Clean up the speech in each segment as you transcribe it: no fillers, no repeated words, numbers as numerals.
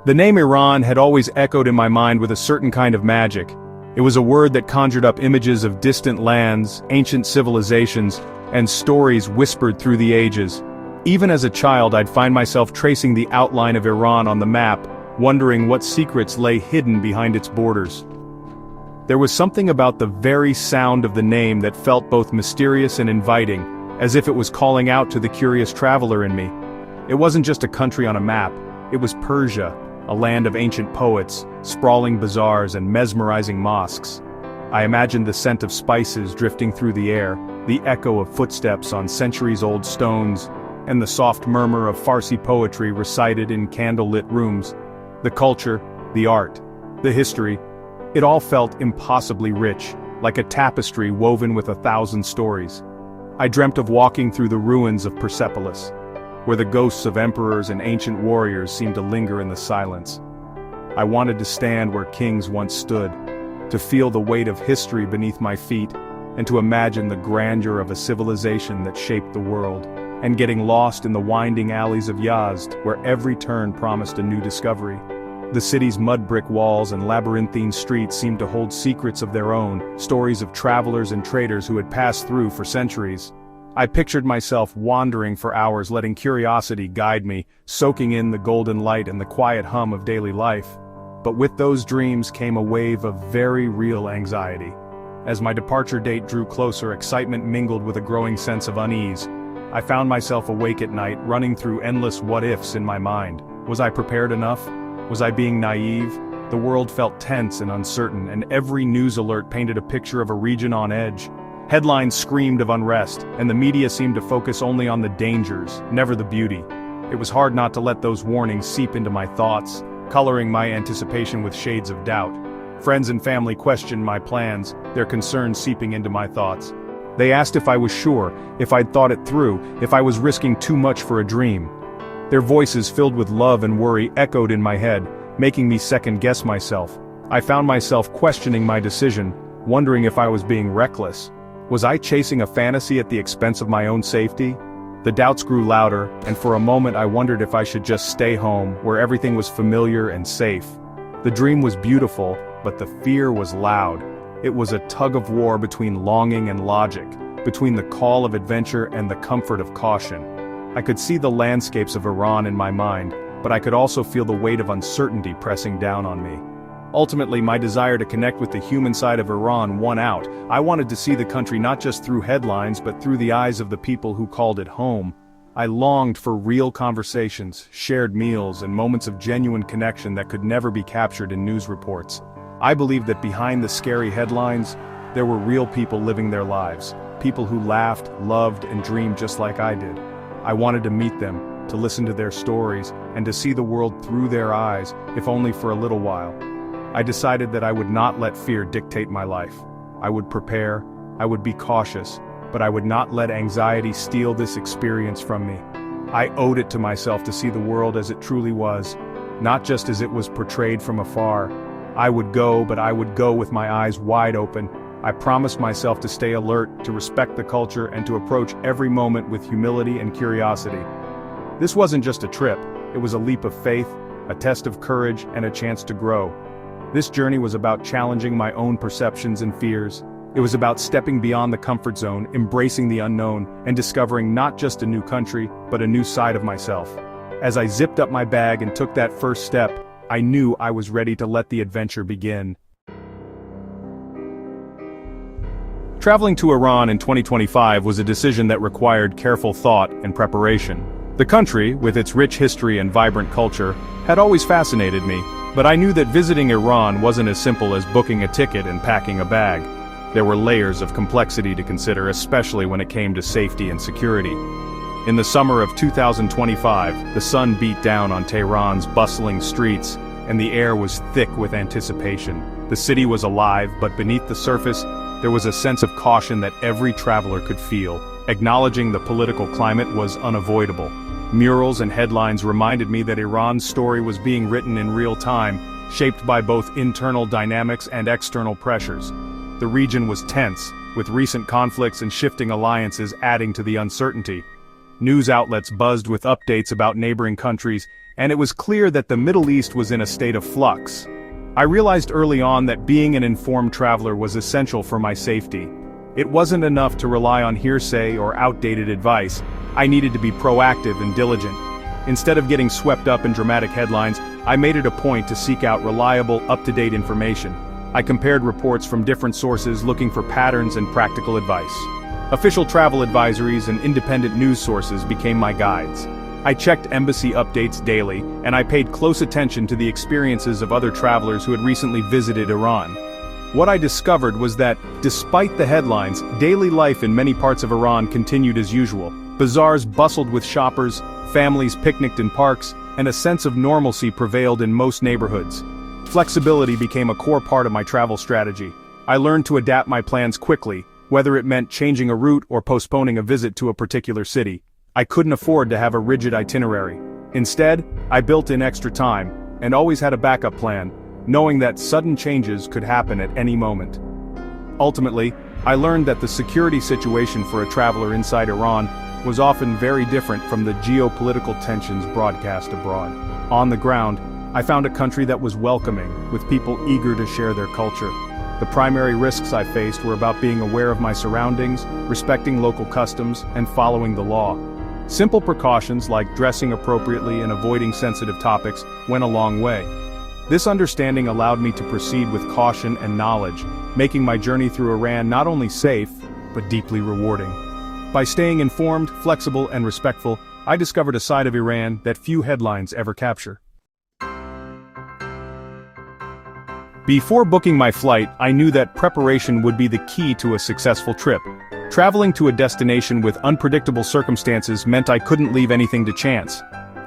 The name Iran had always echoed in my mind with a certain kind of magic. It was a word that conjured up images of distant lands, ancient civilizations, and stories whispered through the ages. Even as a child, I'd find myself tracing the outline of Iran on the map, wondering what secrets lay hidden behind its borders. There was something about the very sound of the name that felt both mysterious and inviting, as if it was calling out to the curious traveler in me. It wasn't just a country on a map, it was Persia, a land of ancient poets, sprawling bazaars and mesmerizing mosques. I imagined the scent of spices drifting through the air, the echo of footsteps on centuries-old stones, and the soft murmur of Farsi poetry recited in candle-lit rooms. The culture, the art, the history, it all felt impossibly rich, like a tapestry woven with 1,000 stories. I dreamt of walking through the ruins of Persepolis, where the ghosts of emperors and ancient warriors seemed to linger in the silence. I wanted to stand where kings once stood, to feel the weight of history beneath my feet, and to imagine the grandeur of a civilization that shaped the world, and getting lost in the winding alleys of Yazd, where every turn promised a new discovery. The city's mud-brick walls and labyrinthine streets seemed to hold secrets of their own, stories of travelers and traders who had passed through for centuries. I pictured myself wandering for hours, letting curiosity guide me, soaking in the golden light and the quiet hum of daily life. But with those dreams came a wave of very real anxiety. As my departure date drew closer, excitement mingled with a growing sense of unease. I found myself awake at night, running through endless what-ifs in my mind. Was I prepared enough? Was I being naive? The world felt tense and uncertain, and every news alert painted a picture of a region on edge. Headlines screamed of unrest, and the media seemed to focus only on the dangers, never the beauty. It was hard not to let those warnings seep into my thoughts, coloring my anticipation with shades of doubt. Friends and family questioned my plans, their concerns seeping into my thoughts. They asked if I was sure, if I'd thought it through, if I was risking too much for a dream. Their voices filled with love and worry echoed in my head, making me second-guess myself. I found myself questioning my decision, wondering if I was being reckless. Was I chasing a fantasy at the expense of my own safety? The doubts grew louder, and for a moment I wondered if I should just stay home, where everything was familiar and safe. The dream was beautiful, but the fear was loud. It was a tug-of-war between longing and logic, between the call of adventure and the comfort of caution. I could see the landscapes of Iran in my mind, but I could also feel the weight of uncertainty pressing down on me. Ultimately, my desire to connect with the human side of Iran won out. I wanted to see the country not just through headlines but through the eyes of the people who called it home. I longed for real conversations, shared meals, and moments of genuine connection that could never be captured in news reports. I believed that behind the scary headlines, there were real people living their lives, people who laughed, loved, and dreamed just like I did. I wanted to meet them, to listen to their stories, and to see the world through their eyes, if only for a little while. I decided that I would not let fear dictate my life. I would prepare, I would be cautious, but I would not let anxiety steal this experience from me. I owed it to myself to see the world as it truly was, not just as it was portrayed from afar. I would go, but I would go with my eyes wide open. I promised myself to stay alert, to respect the culture, and to approach every moment with humility and curiosity. This wasn't just a trip, it was a leap of faith, a test of courage, and a chance to grow. This journey was about challenging my own perceptions and fears. It was about stepping beyond the comfort zone, embracing the unknown, and discovering not just a new country, but a new side of myself. As I zipped up my bag and took that first step, I knew I was ready to let the adventure begin. Traveling to Iran in 2025 was a decision that required careful thought and preparation. The country, with its rich history and vibrant culture, had always fascinated me, but I knew that visiting Iran wasn't as simple as booking a ticket and packing a bag. There were layers of complexity to consider, especially when it came to safety and security. In the summer of 2025, the sun beat down on Tehran's bustling streets, and the air was thick with anticipation. The city was alive, but beneath the surface, there was a sense of caution that every traveler could feel. Acknowledging the political climate was unavoidable. Murals and headlines reminded me that Iran's story was being written in real time, shaped by both internal dynamics and external pressures. The region was tense, with recent conflicts and shifting alliances adding to the uncertainty. News outlets buzzed with updates about neighboring countries, and it was clear that the Middle East was in a state of flux. I realized early on that being an informed traveler was essential for my safety. It wasn't enough to rely on hearsay or outdated advice. I needed to be proactive and diligent. Instead of getting swept up in dramatic headlines, I made it a point to seek out reliable, up-to-date information. I compared reports from different sources looking for patterns and practical advice. Official travel advisories and independent news sources became my guides. I checked embassy updates daily, and I paid close attention to the experiences of other travelers who had recently visited Iran. What I discovered was that, despite the headlines, daily life in many parts of Iran continued as usual. Bazaars bustled with shoppers, families picnicked in parks, and a sense of normalcy prevailed in most neighborhoods. Flexibility became a core part of my travel strategy. I learned to adapt my plans quickly, whether it meant changing a route or postponing a visit to a particular city. I couldn't afford to have a rigid itinerary. Instead, I built in extra time, and always had a backup plan, knowing that sudden changes could happen at any moment. Ultimately, I learned that the security situation for a traveler inside Iran was often very different from the geopolitical tensions broadcast abroad. On the ground, I found a country that was welcoming, with people eager to share their culture. The primary risks I faced were about being aware of my surroundings, respecting local customs, and following the law. Simple precautions like dressing appropriately and avoiding sensitive topics went a long way. This understanding allowed me to proceed with caution and knowledge, making my journey through Iran not only safe, but deeply rewarding. By staying informed, flexible, and respectful, I discovered a side of Iran that few headlines ever capture. Before booking my flight, I knew that preparation would be the key to a successful trip. Traveling to a destination with unpredictable circumstances meant I couldn't leave anything to chance.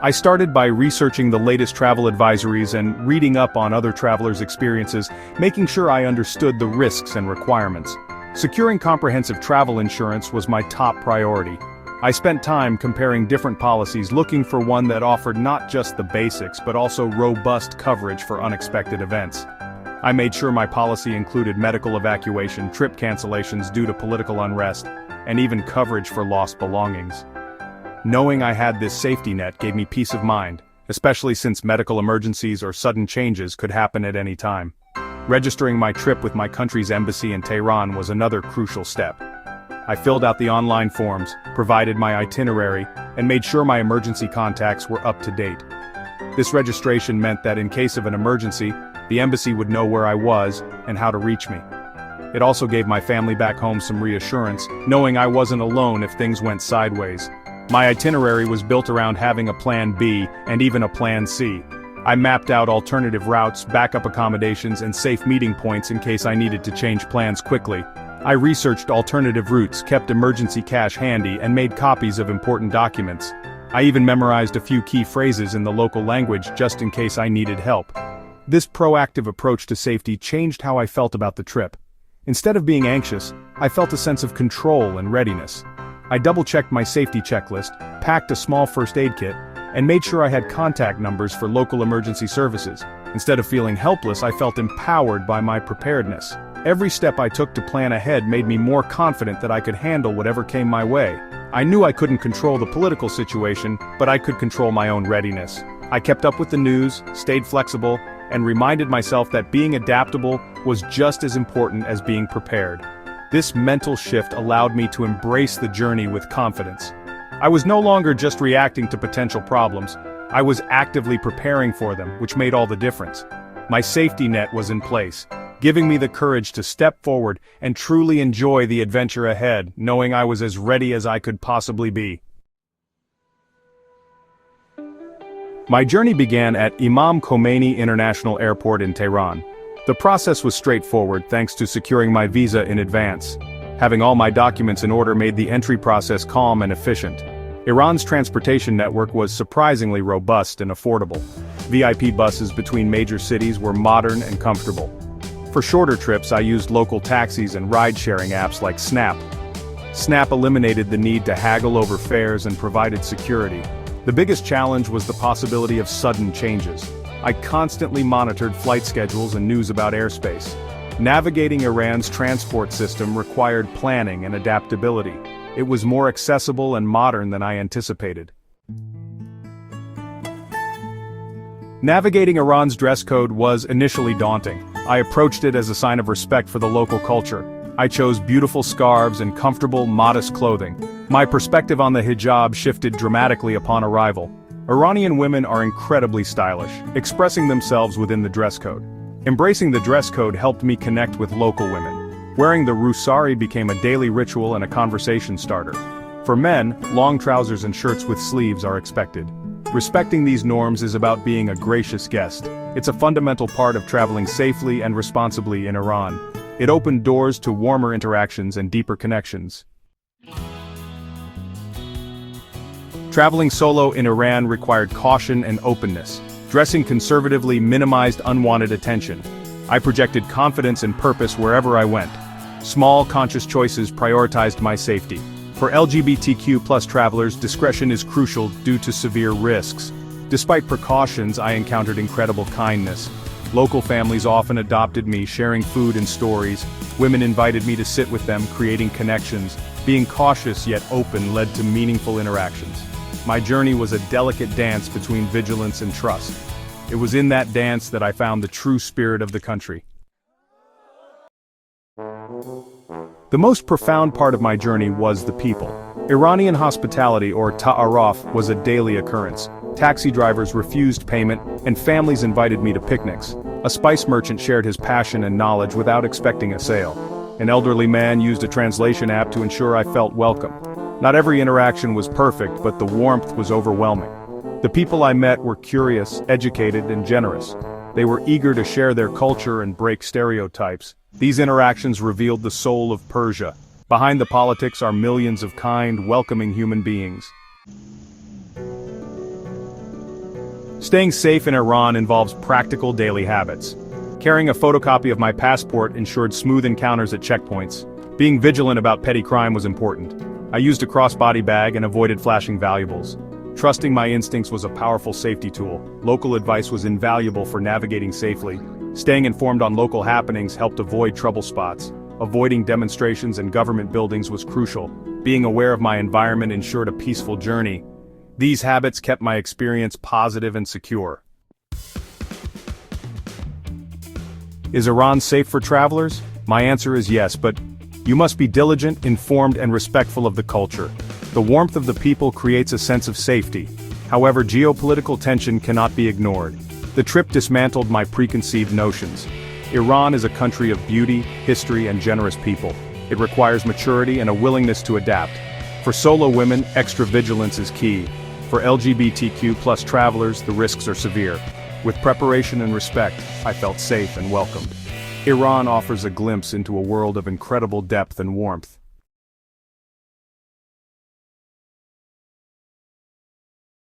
I started by researching the latest travel advisories and reading up on other travelers' experiences, making sure I understood the risks and requirements. Securing comprehensive travel insurance was my top priority. I spent time comparing different policies, looking for one that offered not just the basics but also robust coverage for unexpected events. I made sure my policy included medical evacuation, trip cancellations due to political unrest, and even coverage for lost belongings. Knowing I had this safety net gave me peace of mind, especially since medical emergencies or sudden changes could happen at any time. Registering my trip with my country's embassy in Tehran was another crucial step. I filled out the online forms, provided my itinerary, and made sure my emergency contacts were up to date. This registration meant that in case of an emergency, the embassy would know where I was and how to reach me. It also gave my family back home some reassurance, knowing I wasn't alone if things went sideways. My itinerary was built around having a plan B and even a plan C. I mapped out alternative routes, backup accommodations, and safe meeting points in case I needed to change plans quickly. I researched alternative routes, kept emergency cash handy, and made copies of important documents. I even memorized a few key phrases in the local language just in case I needed help. This proactive approach to safety changed how I felt about the trip. Instead of being anxious, I felt a sense of control and readiness. I double-checked my safety checklist, packed a small first aid kit, and made sure I had contact numbers for local emergency services. Instead of feeling helpless, I felt empowered by my preparedness. Every step I took to plan ahead made me more confident that I could handle whatever came my way. I knew I couldn't control the political situation, but I could control my own readiness. I kept up with the news, stayed flexible, and reminded myself that being adaptable was just as important as being prepared. This mental shift allowed me to embrace the journey with confidence. I was no longer just reacting to potential problems, I was actively preparing for them, which made all the difference. My safety net was in place, giving me the courage to step forward and truly enjoy the adventure ahead, knowing I was as ready as I could possibly be. My journey began at Imam Khomeini International Airport in Tehran. The process was straightforward thanks to securing my visa in advance. Having all my documents in order made the entry process calm and efficient. Iran's transportation network was surprisingly robust and affordable. VIP buses between major cities were modern and comfortable. For shorter trips, I used local taxis and ride-sharing apps like Snap. Snap eliminated the need to haggle over fares and provided security. The biggest challenge was the possibility of sudden changes. I constantly monitored flight schedules and news about airspace. Navigating Iran's transport system required planning and adaptability. It was more accessible and modern than I anticipated. Navigating Iran's dress code was initially daunting. I approached it as a sign of respect for the local culture. I chose beautiful scarves and comfortable, modest clothing. My perspective on the hijab shifted dramatically upon arrival. Iranian women are incredibly stylish, expressing themselves within the dress code. Embracing the dress code helped me connect with local women. Wearing the rusari became a daily ritual and a conversation starter. For men, long trousers and shirts with sleeves are expected. Respecting these norms is about being a gracious guest. It's a fundamental part of traveling safely and responsibly in Iran. It opened doors to warmer interactions and deeper connections. Traveling solo in Iran required caution and openness. Dressing conservatively minimized unwanted attention. I projected confidence and purpose wherever I went. Small, conscious choices prioritized my safety. For LGBTQ+ travelers, discretion is crucial due to severe risks. Despite precautions, I encountered incredible kindness. Local families often adopted me, sharing food and stories. Women invited me to sit with them, creating connections. Being cautious yet open led to meaningful interactions. My journey was a delicate dance between vigilance and trust. It was in that dance that I found the true spirit of the country. The most profound part of my journey was the people. Iranian hospitality, or ta'aruf, was a daily occurrence. Taxi drivers refused payment, and families invited me to picnics. A spice merchant shared his passion and knowledge without expecting a sale. An elderly man used a translation app to ensure I felt welcome. Not every interaction was perfect, but the warmth was overwhelming. The people I met were curious, educated, and generous. They were eager to share their culture and break stereotypes. These interactions revealed the soul of Persia. Behind the politics are millions of kind, welcoming human beings. Staying safe in Iran involves practical daily habits. Carrying a photocopy of my passport ensured smooth encounters at checkpoints. Being vigilant about petty crime was important. I used a crossbody bag and avoided flashing valuables. Trusting my instincts was a powerful safety tool. Local advice was invaluable for navigating safely. Staying informed on local happenings helped avoid trouble spots. Avoiding demonstrations and government buildings was crucial. Being aware of my environment ensured a peaceful journey. These habits kept my experience positive and secure. Is Iran safe for travelers? My answer is yes, but you must be diligent, informed, and respectful of the culture. The warmth of the people creates a sense of safety. However, geopolitical tension cannot be ignored. The trip dismantled my preconceived notions. Iran is a country of beauty, history, and generous people. It requires maturity and a willingness to adapt. For solo women, extra vigilance is key. For LGBTQ+ travelers, the risks are severe. With preparation and respect, I felt safe and welcomed. Iran offers a glimpse into a world of incredible depth and warmth.